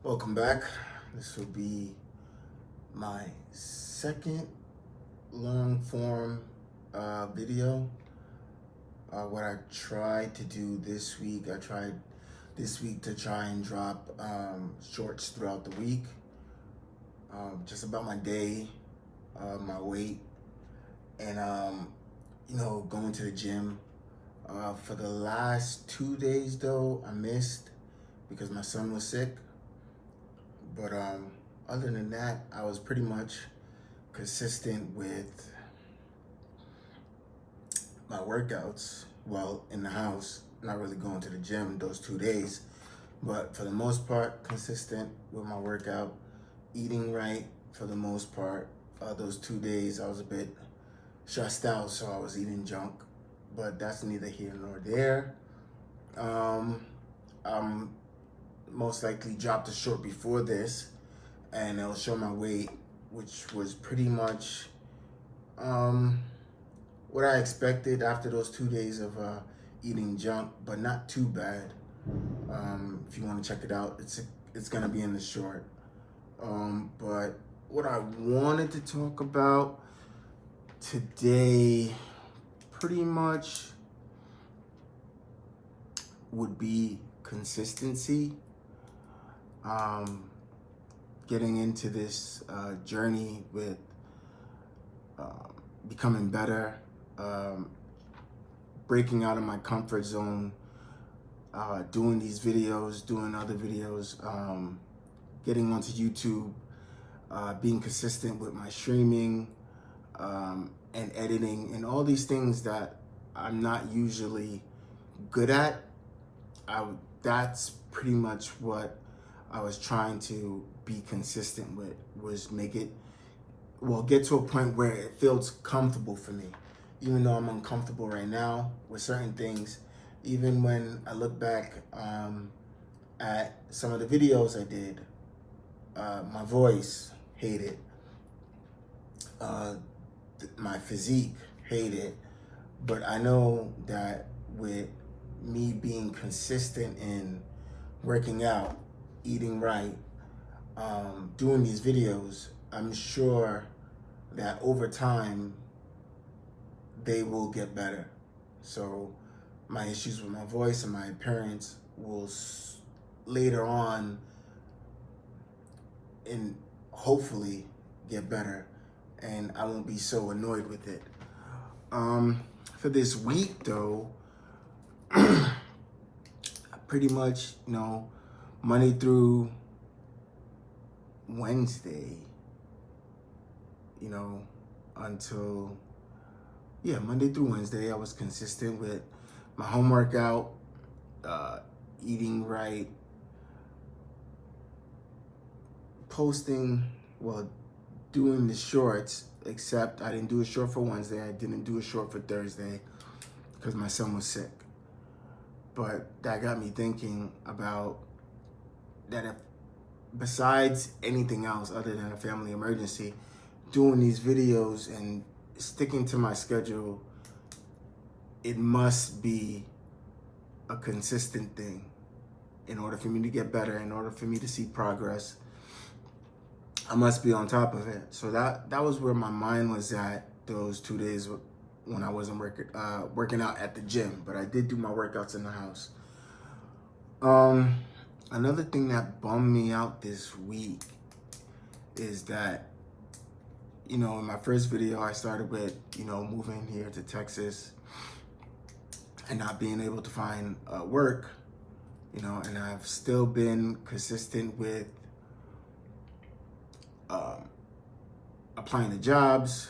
Welcome back. This will be my second long form video. What I tried to do this week, I tried this week to try and drop shorts throughout the week, just about my day, my weight, and going to the gym. For the last 2 days, though, I missed because my son was sick. But other than that, I was pretty much consistent with my workouts. Well, in the house, not really going to the gym those 2 days, but for the most part, consistent with my workout, eating right for the most part. Those 2 days, I was a bit stressed out, so I was eating junk, but that's neither here nor there. I'm most likely dropped a short before this, and it'll show my weight, which was pretty much what I expected after those 2 days of eating junk, but not too bad. If you want to check it out, it's gonna be in the short. But what I wanted to talk about today pretty much would be consistency. Getting into this journey with becoming better, breaking out of my comfort zone, doing these videos, doing other videos, getting onto YouTube, being consistent with my streaming and editing, and all these things that I'm not usually good at. That's pretty much what I was trying to be consistent with, was get to a point where it feels comfortable for me. Even though I'm uncomfortable right now with certain things, even when I look back at some of the videos I did, my voice, hate it. My physique, hate it. But I know that with me being consistent in working out, eating right, doing these videos, I'm sure that over time they will get better. So my issues with my voice and my appearance will later on and hopefully get better, and I won't be so annoyed with it. For this week though, pretty much, Monday through Wednesday, until, Monday through Wednesday, I was consistent with my home workout, eating right, doing the shorts, except I didn't do a short for Wednesday. I didn't do a short for Thursday because my son was sick. But that got me thinking about that if, besides anything else other than a family emergency, doing these videos and sticking to my schedule, it must be a consistent thing in order for me to get better, in order for me to see progress. I must be on top of it. So that was where my mind was at those 2 days when I wasn't working out at the gym, but I did do my workouts in the house. Another thing that bummed me out this week is that, in my first video, I started with, moving here to Texas and not being able to find work, and I've still been consistent with applying to jobs,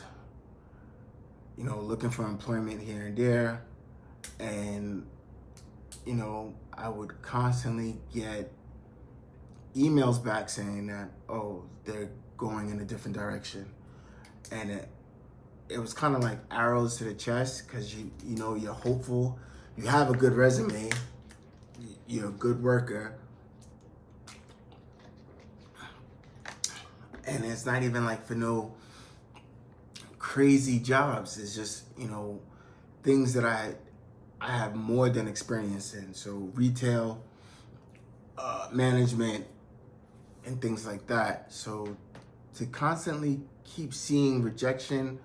looking for employment here and there. And, I would constantly get emails back saying that, oh, they're going in a different direction. And it was kind of like arrows to the chest, because you're hopeful, you have a good resume, you're a good worker, and it's not even like for no crazy jobs. It's just, things that I have more than experience in. So retail, management and things like that. So to constantly keep seeing rejection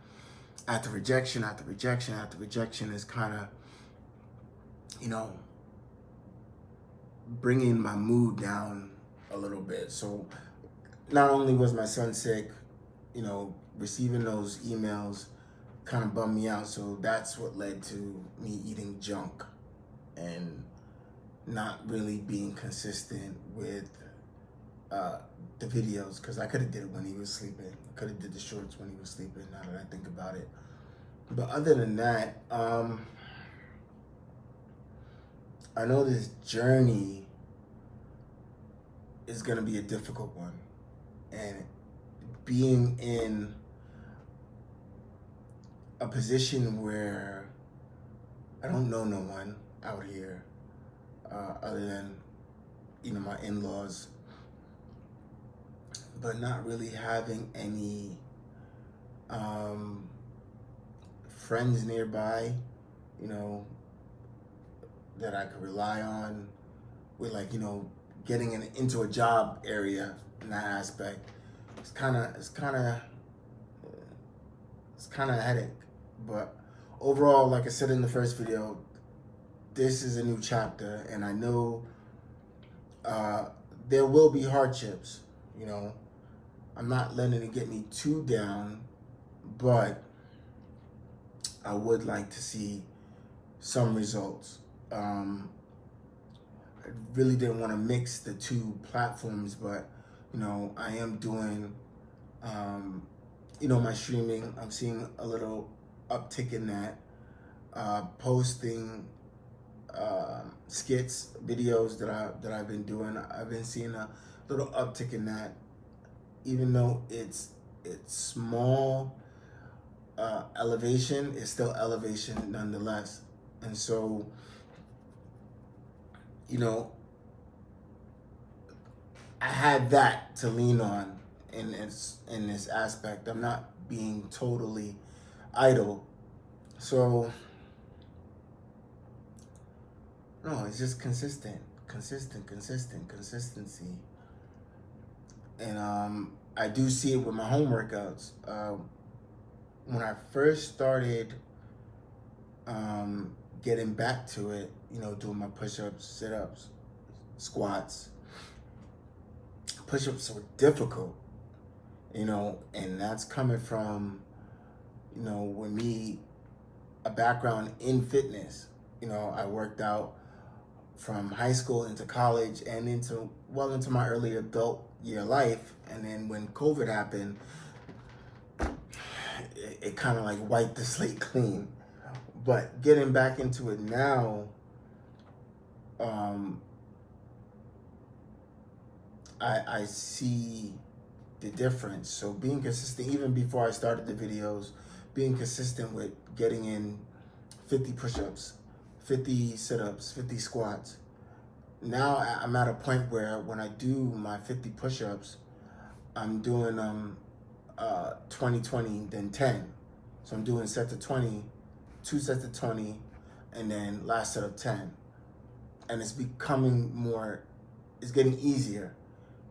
after rejection after rejection after rejection is kind of, you know, bringing my mood down a little bit. So not only was my son sick, you know, receiving those emails kind of bummed me out. So that's what led to me eating junk and not really being consistent with the videos, because I could have did it when he was sleeping. I could have did the shorts when he was sleeping, now that I think about it. But other than that, I know this journey is going to be a difficult one. And being in a position where I don't know no one out here other than, you know, my in-laws, but not really having any friends nearby, you know, that I could rely on with, like, you know, getting into a job area in that aspect. It's kind of a headache. But overall, like I said in the first video, this is a new chapter, and I know there will be hardships. You know, I'm not letting it get me too down, but I would like to see some results. I really didn't want to mix the two platforms, but, you know, I am doing, you know, my streaming. I'm seeing a little uptick in that. Posting skits, videos that I've been doing. I've been seeing a little uptick in that, even though it's small elevation. It's still elevation nonetheless. And so, you know, I had that to lean on in this aspect. I'm not being totally idle. So no, it's just consistency. And I do see it with my home workouts. When I first started getting back to it, you know, doing my push-ups, sit-ups, squats. Push-ups were difficult, you know, and that's coming from, you know, with me, a background in fitness. You know, I worked out from high school into college and into my early adult year life. And then when COVID happened, it kind of like wiped the slate clean. But getting back into it now, I see the difference. So being consistent, even before I started the videos, being consistent with getting in 50 push-ups, 50 sit-ups, 50 squats. Now I'm at a point where when I do my 50 push-ups, I'm doing 20, 20, then 10. So I'm doing sets of 20, 2 sets of 20, and then last set of 10. And it's becoming more, it's getting easier,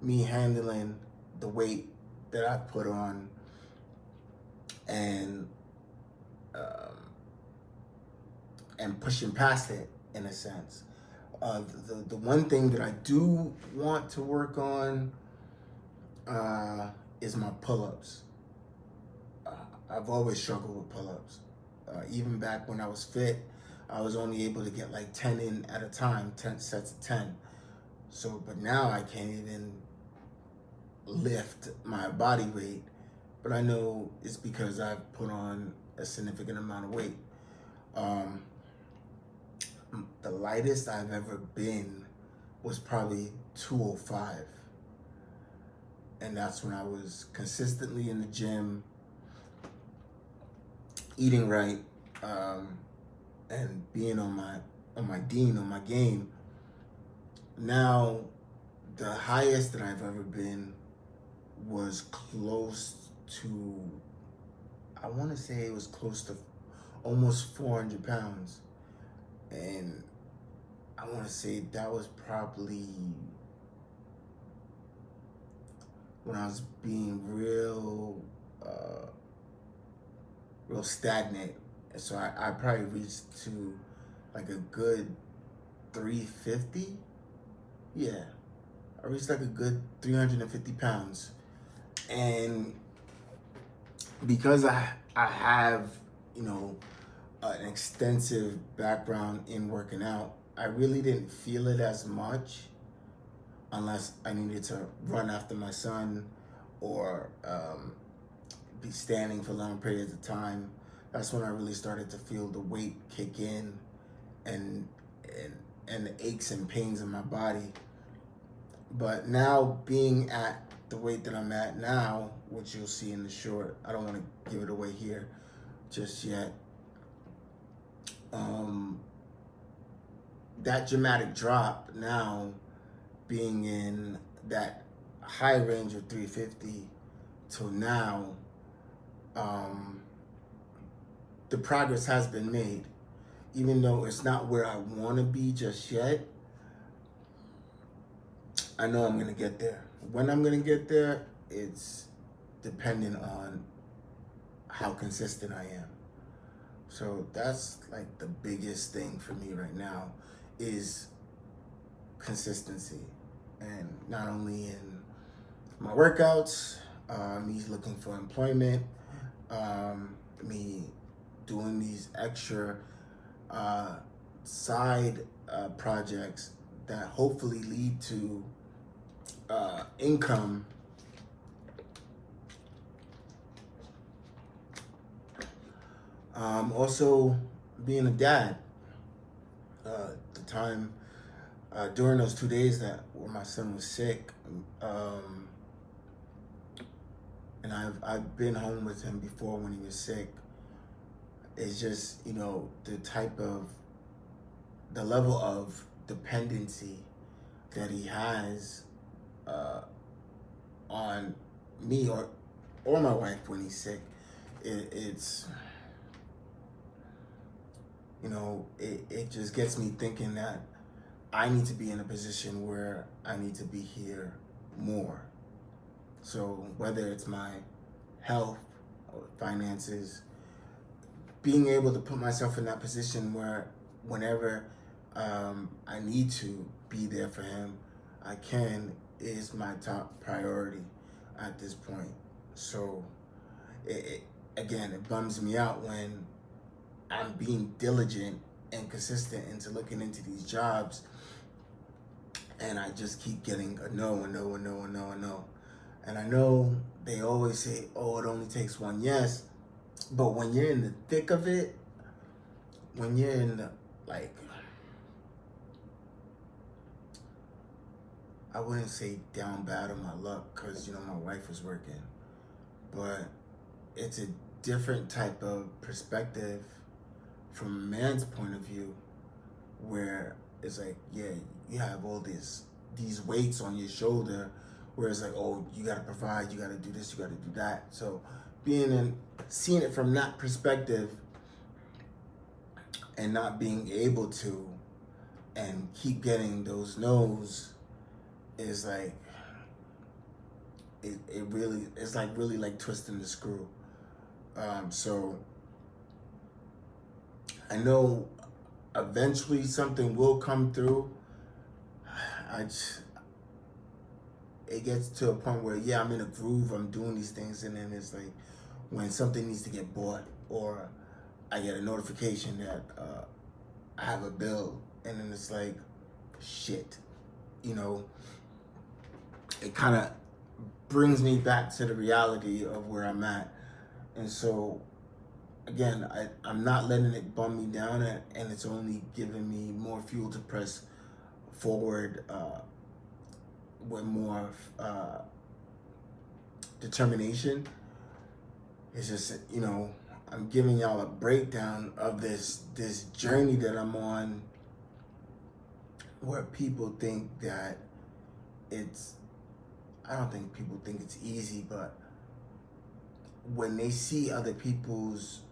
me handling the weight that I put on, and pushing past it in a sense. The one thing that I do want to work on is my pull-ups. I've always struggled with pull-ups. Even back when I was fit, I was only able to get like 10 in at a time, 10 sets of 10. So, but now I can't even lift my body weight, but I know it's because I've put on a significant amount of weight. The lightest I've ever been was probably 205. And that's when I was consistently in the gym, eating right, and being on my game. Now, the highest that I've ever been was close to, I want to say it was close to almost 400 pounds. And I want to say that was probably when I was being real stagnant. And so I probably reached to like a good 350. Yeah, I reached like a good 350 pounds. And because I have, you know, an extensive background in working out, I really didn't feel it as much unless I needed to run after my son or be standing for long periods of time. That's when I really started to feel the weight kick in and and and the aches and pains in my body. But now being at the weight that I'm at now, which you'll see in the short, I don't want to give it away here just yet. Um, that dramatic drop now, being in that high range of 350 till now, um, the progress has been made. Even though it's not where I want to be just yet, I know I'm going to get there. When I'm going to get there, it's dependent on how consistent I am. So that's like the biggest thing for me right now is consistency. And not only in my workouts, me looking for employment, me doing these extra side projects that hopefully lead to income. Also being a dad. The time during those 2 days that where my son was sick, and I've been home with him before when he was sick. It's just, you know, the level of dependency that he has on me or my wife when he's sick. It's, you know, it just gets me thinking that I need to be in a position where I need to be here more. So whether it's my health or finances, being able to put myself in that position where whenever I need to be there for him, I can, is my top priority at this point. So again, it bums me out when I'm being diligent and consistent into looking into these jobs and I just keep getting a no, a no, a no, a no, a no. And I know they always say, oh, it only takes one yes. But when you're in the thick of it, when you're in the, like, I wouldn't say down bad on my luck because, you know, my wife was working. But it's a different type of perspective from a man's point of view where it's like, yeah, you have all these weights on your shoulder where it's like, oh, you gotta provide, you gotta do this, you gotta do that. So seeing it from that perspective and not being able to and keep getting those no's is like, it really, it's like really like twisting the screw. So I know eventually something will come through. It gets to a point where, yeah, I'm in a groove, I'm doing these things, and then it's like when something needs to get bought or I get a notification that I have a bill, and then it's like, shit, you know, it kind of brings me back to the reality of where I'm at. And so, again, I'm not letting it bum me down, and it's only giving me more fuel to press forward with more determination. It's just, you know, I'm giving y'all a breakdown of this journey that I'm on where people think that I don't think people think it's easy, but when they see other people's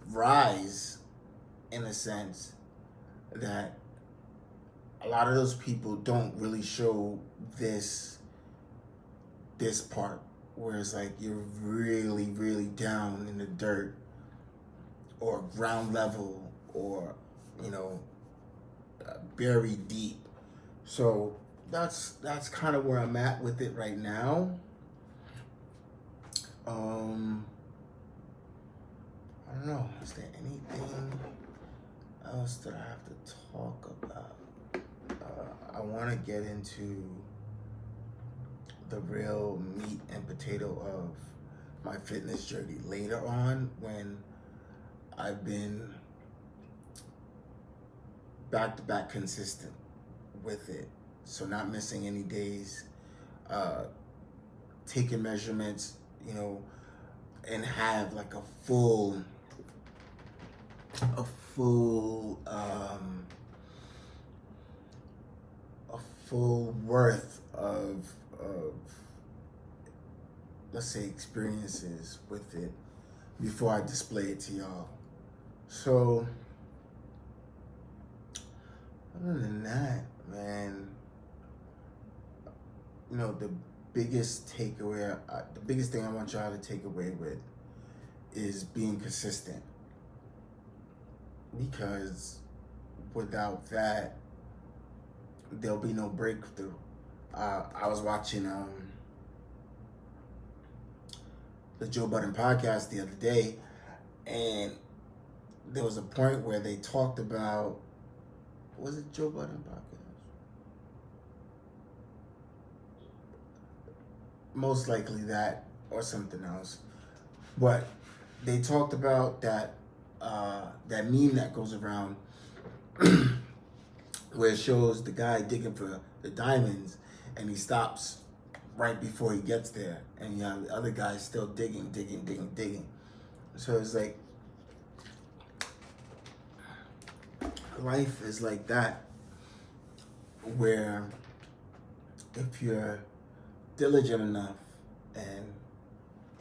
rise, in a sense, that a lot of those people don't really show this this part where it's like you're really, really down in the dirt or ground level or, you know, buried deep. So that's kind of where I'm at with it right now. I don't know. Is there anything else that I have to talk about? I want to get into the real meat and potato of my fitness journey later on, when I've been back to back consistent with it. So not missing any days, taking measurements, you know, and have like a full worth of let's say experiences with it before I display it to y'all. So other than that, man, you know, the biggest thing I want y'all to take away with is being consistent, because without that, there'll be no breakthrough. I was watching the Joe Budden podcast the other day, and there was a point where they talked about, was it Joe Budden podcast? Most likely that or something else. But they talked about that meme that goes around where it shows the guy digging for the diamonds, and he stops right before he gets there, and the other guy's still digging. So it's like life is like that, where if you're diligent enough and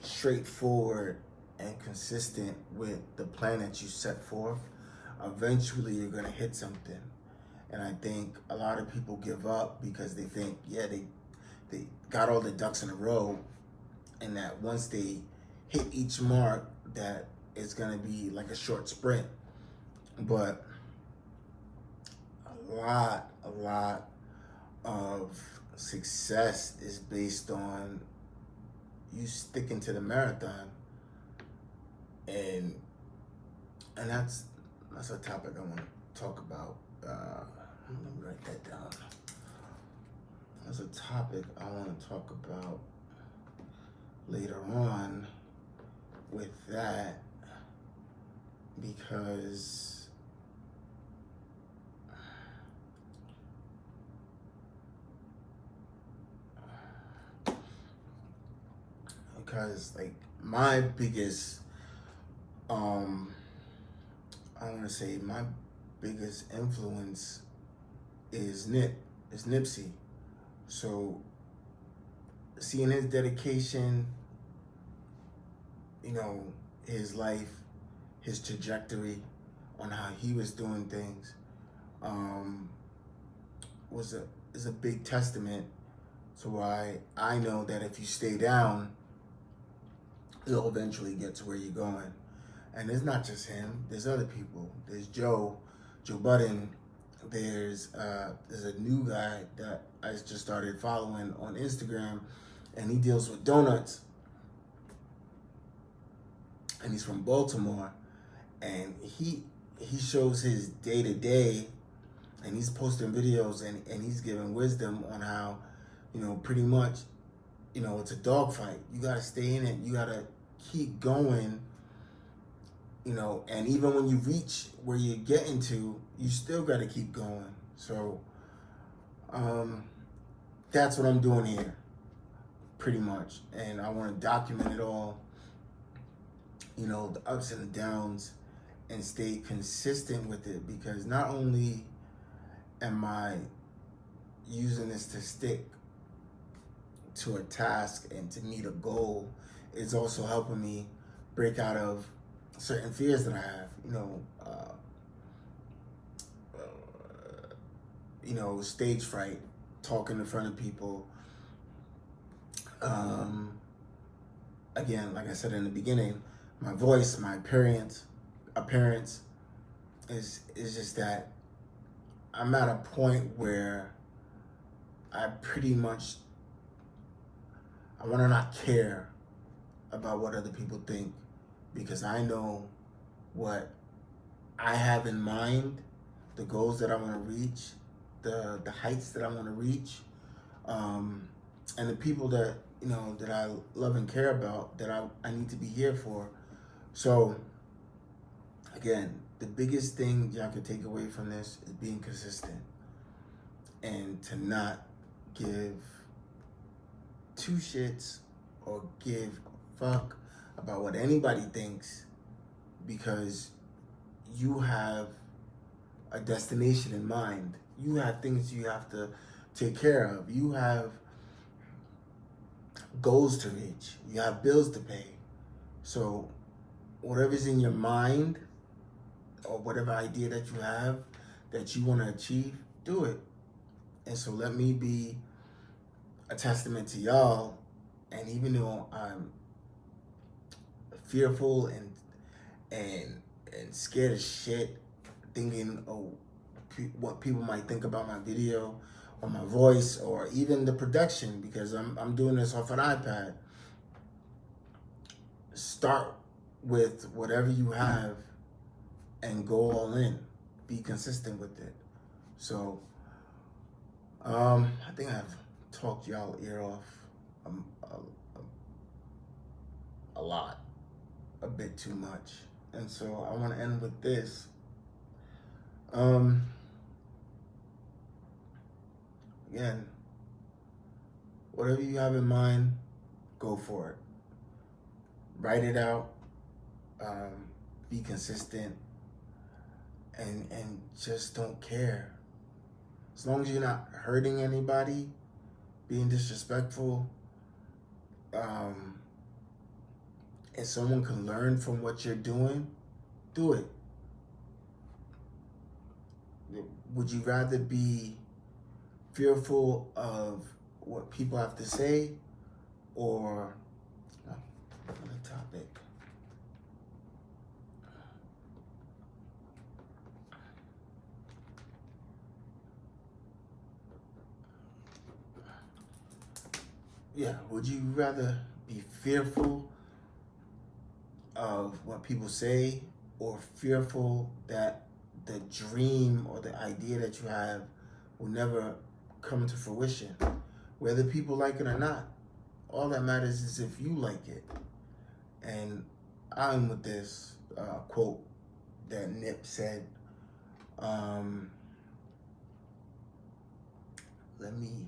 straightforward and consistent with the plan that you set forth, eventually you're gonna hit something. And I think a lot of people give up because they think, yeah, they got all the ducks in a row, and that once they hit each mark, that it's gonna be like a short sprint. But a lot of success is based on you sticking to the marathon, and that's a topic I want to talk about. Let me write that down. That's a topic I want to talk about later on with that, because like my biggest I want to say my biggest influence is Nipsey. So seeing his dedication, you know, his life, his trajectory on how he was doing things, is a big testament to why I know that if you stay down, you'll eventually get to where you're going. And it's not just him. There's other people. There's Joe Budden. There's a new guy that I just started following on Instagram, and he deals with donuts. And he's from Baltimore, and he shows his day to day, and he's posting videos, and he's giving wisdom on how, you know, pretty much, you know, it's a dogfight. You gotta stay in it. You gotta keep going. You know, and even when you reach where you're getting to, you still got to keep going. So that's what I'm doing here, pretty much. And I want to document it all, you know, the ups and the downs, and stay consistent with it, because not only am I using this to stick to a task and to meet a goal, it's also helping me break out of certain fears that I have, stage fright, talking in front of people, Again, like I said in the beginning, my voice, my appearance is just that I'm at a point where I pretty much I want to not care about what other people think, because I know what I have in mind, the goals that I want to reach, the heights that I want to reach, and the people that that I love and care about, that I need to be here for. So again, the biggest thing y'all can take away from this is being consistent and to not give two shits or give a fuck about what anybody thinks, because you have a destination in mind. You have things you have to take care of. You have goals to reach. You have bills to pay. So whatever's in your mind, or whatever idea that you have that you want to achieve, do it. And so let me be a testament to y'all. And even though I'm fearful and scared as shit, thinking, oh, what people might think about my video or my voice or even the production, because I'm doing this off an iPad. Start with whatever you have and go all in. Be consistent with it. So I think I've talked y'all ear off a lot, a bit too much. And so I want to end with this. Again, whatever you have in mind, go for it. Write it out. Be consistent, and just don't care. As long as you're not hurting anybody, being disrespectful, and someone can learn from what you're doing, do it. Would you rather be fearful of what people have to say, or another topic? Yeah, would you rather be fearful of what people say, or fearful that the dream or the idea that you have will never come to fruition, whether people like it or not? All that matters is if you like it. And I'm with this quote that Nip said. Let me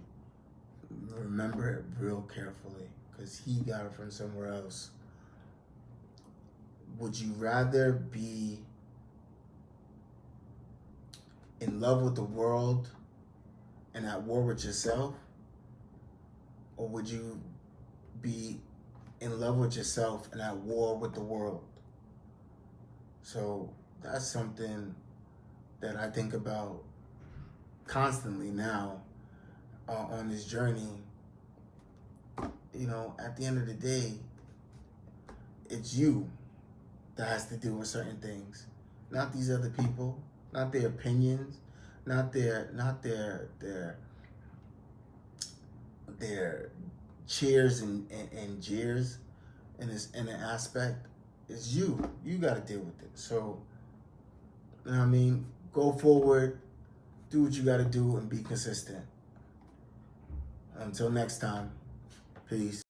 remember it real carefully, because he got it from somewhere else. Would you rather be in love with the world and at war with yourself, or would you be in love with yourself and at war with the world? So that's something that I think about constantly now on this journey. At the end of the day, it's you that has to deal with certain things, not these other people, not their opinions, not their cheers and jeers in an aspect. It's you. You got to deal with it. So, you know what I mean? Go forward, do what you got to do, and be consistent. Until next time, peace.